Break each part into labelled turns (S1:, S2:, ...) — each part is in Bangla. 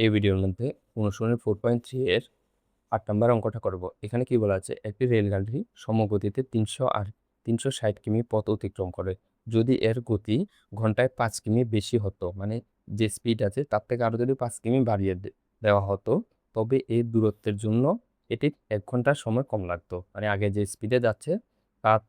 S1: এই ভিডিওর মধ্যে অনুশীলনী 4.3 এর 8 নম্বর অঙ্কটা করব। এখানে কি বলা আছে, একটি রেলগাড়ি সমগতিতে 360 কিমি পথ অতিক্রম করে। যদি এর গতি ঘন্টায় 5 কিমি বেশি হতো, মানে যে স্পিড আছে তার থেকে আরো যদি 5 কিমি বাড়িয়ে দেওয়া হতো, তবে এই দূরত্বের জন্য এটি 1 ঘন্টার সময় কম লাগতো। মানে আগে যে স্পিডে যাচ্ছে তার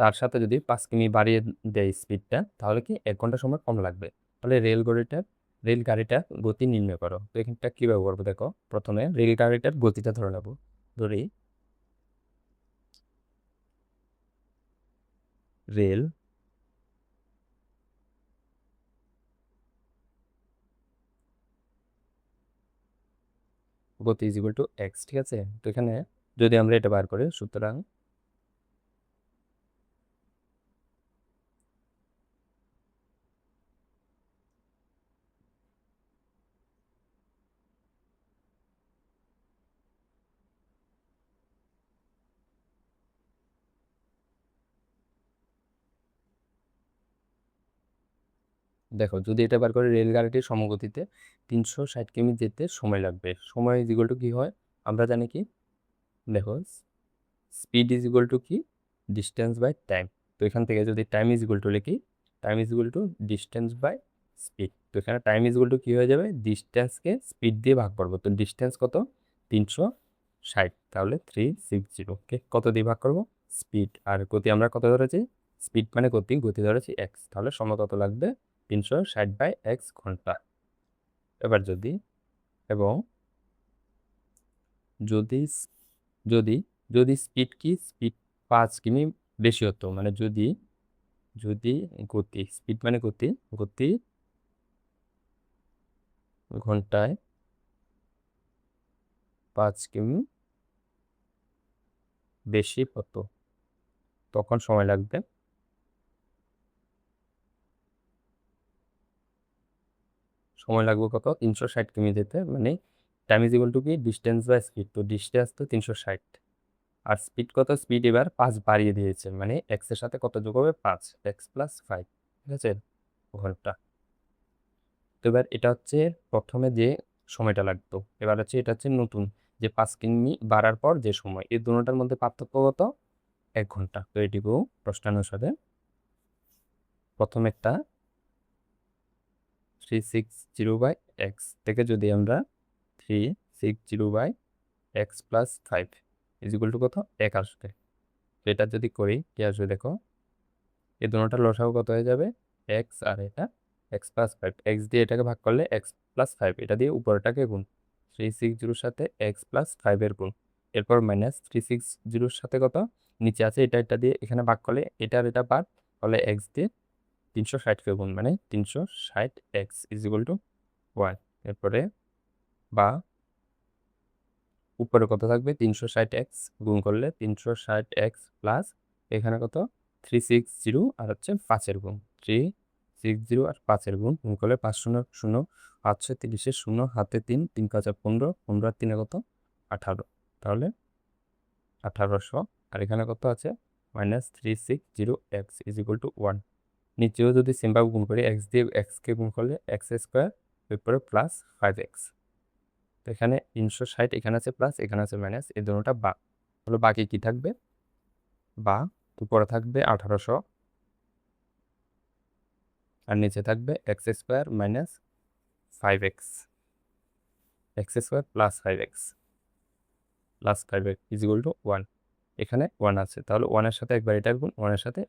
S1: তার সাথে যদি 5 কিমি বাড়িয়ে দেয় স্পিডটা, তাহলে কি 1 ঘন্টা সময় কম লাগবে। তাহলে রেলগাড়িটার গতি নির্ণয় করো। তো এখানটা কিভাবে করবো দেখো। প্রথমে রেলগাড়িটার গতিটা ধরে নেবো। ধরি রেল গতি ইজ ইকুয়াল টু এক্স, ঠিক আছে। তো এখানে যদি আমরা এটা বার করি, সুতরাং দেখো, যদি এটা বার করে রেলগাড়িটির সমগতিতে 360 কিমি যেতে সময় লাগবে। সময় ইজ ইকুয়াল টু কি হয় আমরা জানি কি, দেখো স্পিড ইজ ইকুয়াল টু কি, ডিস্টেন্স বাই টাইম। তো এখান থেকে যদি টাইম ইজ ইকুয়াল টু লিখি, time is equal to distance by speed. তো এখানে টাইম ইজ ইকুয়াল টু কি হয়ে যাবে, ডিস্টেন্সকে স্পিড দিয়ে ভাগ করবো। তো ডিস্টেন্স কত, 360, তাহলে 360 কে কত দিয়ে ভাগ করবো, স্পিড। আর গতি আমরা কত ধরেছি, স্পিড মানে গতি, গতি ধরেছি এক্স, তাহলে সময় কত লাগবে, 360 বাই এক্স ঘন্টা। এবার যদি এবং যদি যদি যদি স্পিড কি, স্পিড 5 কিমি বেশি হতো, মানে যদি যদি গতি, স্পিড মানে গতি, গতি ঘন্টায় 5 কিমি বেশি হতো, তখন সময় লাগবে কত, 360 কিমি যেতে। মানে টাইম ইজ ইকুয়াল টু কি, ডিস্টেন্স বাই স্পিড। তো ডিস্টেন্স তো 360, আর স্পিড কত, স্পিড এবার 5 বাড়িয়ে দিয়েছে, মানে এক্স এর সাথে কত যোগ হবে, 5, এক্স প্লাস 5, ঠিক আছে, ঘন্টা। তো এবার এটা হচ্ছে প্রথমে যে সময়টা লাগতো, এবার হচ্ছে এটা হচ্ছে নতুন যে 5 কিমি বাড়ার পর যে সময়, এই দুটোটার মধ্যে পার্থক্য কত, 1 ঘন্টা। তো এটিকে প্রশ্নানুসারে প্রথম একটা 360 বাই এক্স থেকে যদি আমরা 360 by x plus 5 is equal to কত, 1 আসবে। তো এটা যদি করি কি আসবে দেখো, এই দুটোটার লসাগু কত হয়ে যাবে, এক্স আর এটা এক্স প্লাস 5। এক্স দিয়ে এটাকে ভাগ করলে এক্স প্লাস 5, এটা দিয়ে উপরটাকে গুণ, 360 সাথে এক্স প্লাস 5-এর গুণ, এরপর মাইনাস 360 সাথে কত নিচে আছে এটা, এটা দিয়ে এখানে ভাগ করলে এটা আর এটা বাদ, তাহলে এক্স দিয়ে 360-কে গুণ, মানে 360 এক্স ইজ ইকুয়াল টু 1। এরপরে বা উপরে কত থাকবে, 360 এক্স গুণ করলে 360 এক্স প্লাস এখানে কত 360 আর হচ্ছে 5-এর গুণ, 360 আর 5-এর গুণ করলে 5 শূন্য শূন্য, 5 6 30 শূন্য, হাতে 3, 3 5 15, 15 আর 3 কত 18, তাহলে 1800। আর এখানে কত আছে, minus 360 x is equal two 1। নিচেও যদি সেমভাবে গুণ করি, এক্স দিয়ে এক্সকে গুণ করলে এক্স স্কোয়ার, এরপরে প্লাস 5x। তো এখানে 360, এখানে আছে প্লাস, এখানে আছে মাইনাস, এই দুটোটা বা, হলো বাকি কি থাকবে, বা উপরে থাকবে 1800 আর নিচে থাকবে x square minus 5x, x square plus 5x is equal two 1। এখানে 1 আছে, তাহলে 1-এর সাথে একবার এটার গুণ, 1-এর সাথে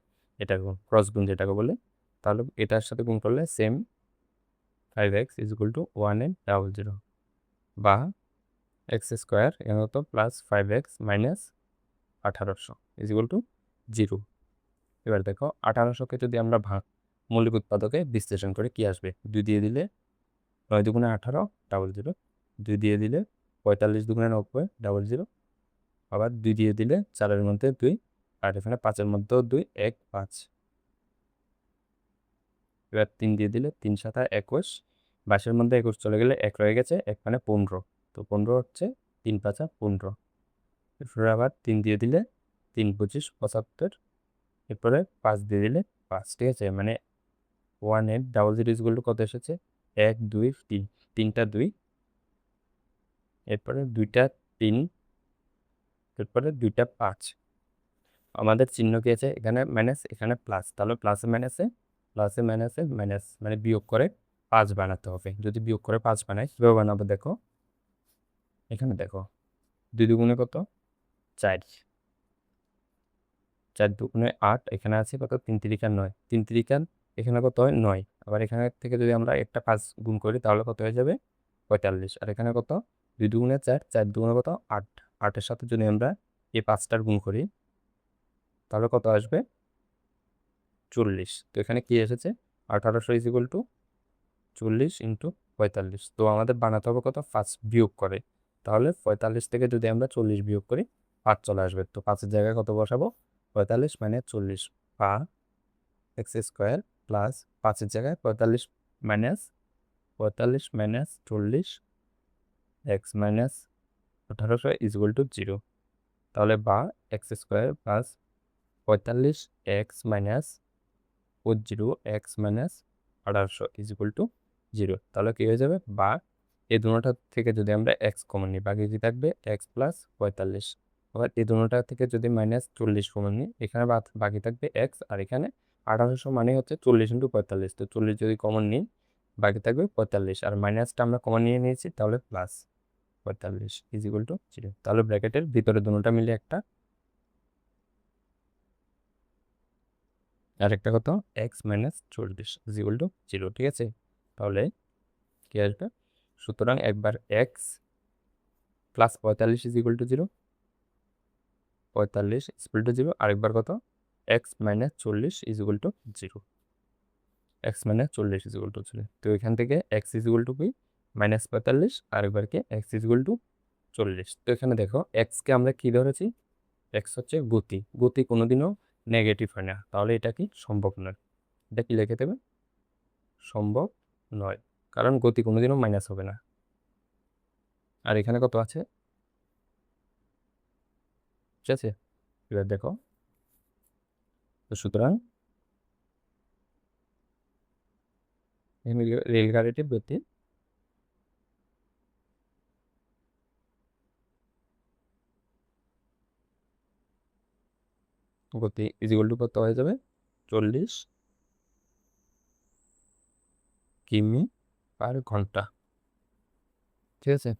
S1: এটার গুণ, ক্রস গুণ যেটাকে বলে। তাহলে এটার সাথে গুণ করলে same 5x is equal two 1 বা এক্স স্কোয়ার এর মতো plus 5x minus 1800 is equal two 0। এবার দেখো 1800-কে যদি আমরা মৌলিক উৎপাদকে বিশ্লেষণ করে কি আসবে, 2 দিয়ে দিলে 9 দুগুণে 18 00, 2 দিয়ে দিলে 45 দুগুণে 90 00, আবার 2 দিয়ে দিলে 4-এর মধ্যে 2, আর এখানে 5-এর মধ্যেও 2, 1 5। এবার 3 দিয়ে দিলে 3 7 21, 22-এর মধ্যে 21 চলে গেলে 1 রয়ে গেছে, 1 মানে 15। তো 15 হচ্ছে 3 5 15। এরপরে আবার 3 দিয়ে দিলে 3 25 75, এরপরে 5 দিয়ে দিলে 5, ঠিক আছে। মানে 1 8 00 ইজ ইকুয়াল টু কত এসেছে, 1 2 3 তিনটা 2, এরপরে 2টা 3, এরপরে 2টা 5। আমাদের চিহ্ন কি আছে? এখানে মাইনাস, এখানে প্লাস। তাহলে প্লাসে মাইনাসে, প্লাসে মাইনাসে মাইনাস, মানে বিয়োগ করে 5 বানাতে হবে। যদি বিয়োগ করে 5 বানাই, কীভাবে বানাবো দেখো। এখানে দেখো, 2 দুগুণে কত? 4, 4 দুগুণে 8, এখানে আছে কত? 3 তিরিকা 9, 3 তিরিকা এখানে কত হয়? 9। আবার এখানে থেকে যদি আমরা একটা 5 গুণ করি তাহলে কত হয়ে যাবে? 45। আর এখানে কত? 2 দুগুণে 4, 4 দুগুণে কত? 8, 8-এর সাথে যদি আমরা এই 5টার গুণ করি তাহলে কত আসবে? 40। তো এখানে কি এসেছে? 1800 ইজ ইকুয়াল টু 40 ইন্টু 45। তো আমাদের বানাতে হবে কত? 5 বিয়োগ করে। তাহলে 45 থেকে যদি আমরা 40 বিয়োগ করি 5 চলে আসবে। তো 5-এর জায়গায় কত বসাবো? 45 মানে 40 বা এক্স স্কোয়ার প্লাস 5-এর জায়গায় 45 minus 40 x minus 1800 is equal two 0। তাহলে বা x square plus 45 x minus 40 x minus 1800 is equal two 0। তাহলে কি হয়ে যাবে? বা এই দুটোটা থেকে যদি আমরা এক্স কমন নিই, বাকি কি থাকবে? X plus 45। আবার এই দুটোটা থেকে যদি মাইনাস 40 কমন নিই, এখানে বাকি থাকবে এক্স, আর এখানে 1800 মানে হচ্ছে 40 ইন্টু 45। তো 40 যদি কমন নিই বাকি থাকবে 45, আর মাইনাসটা আমরা কমন নিয়ে নিয়েছি, তাহলে প্লাস 45 ইজ ইকুয়াল টু 0। তাহলে ব্র্যাকেটের ভিতরে দুটোটা মিলে একটা, আর একটা কত? X minus 40 is equal two 0। ঠিক আছে, তাহলে কি আসবে? সুতরাং একবার x plus 45 is equal two 0, 45 is equal two 0, আরেকবার কত? X minus 40 is equal two 0, x minus 40 is equal two 0। তো এখান থেকে এক্স ইজ ইকুয়াল টু কি? মাইনাস 45, আরেকবার কি? X is equal two 40। তো এখানে দেখো, এক্সকে আমরা কি ধরেছি? এক্স হচ্ছে গতি, গতি কোনোদিনও নেগেটিভ হয় না, তাহলে এটা কি? সম্ভব নয়। এটা কি লিখে দেবে? সম্ভব নয়, কারণ গতি কোনোদিনও মাইনাস হবে না। আর এখানে কত আছে? ঠিক আছে, এবার দেখো, তো সুতরাং রেলগাড়িটি গতি ইজ ইকুয়াল টু কত হয়ে যাবে? 40 কিমি পার ঘন্টা। ঠিক আছে।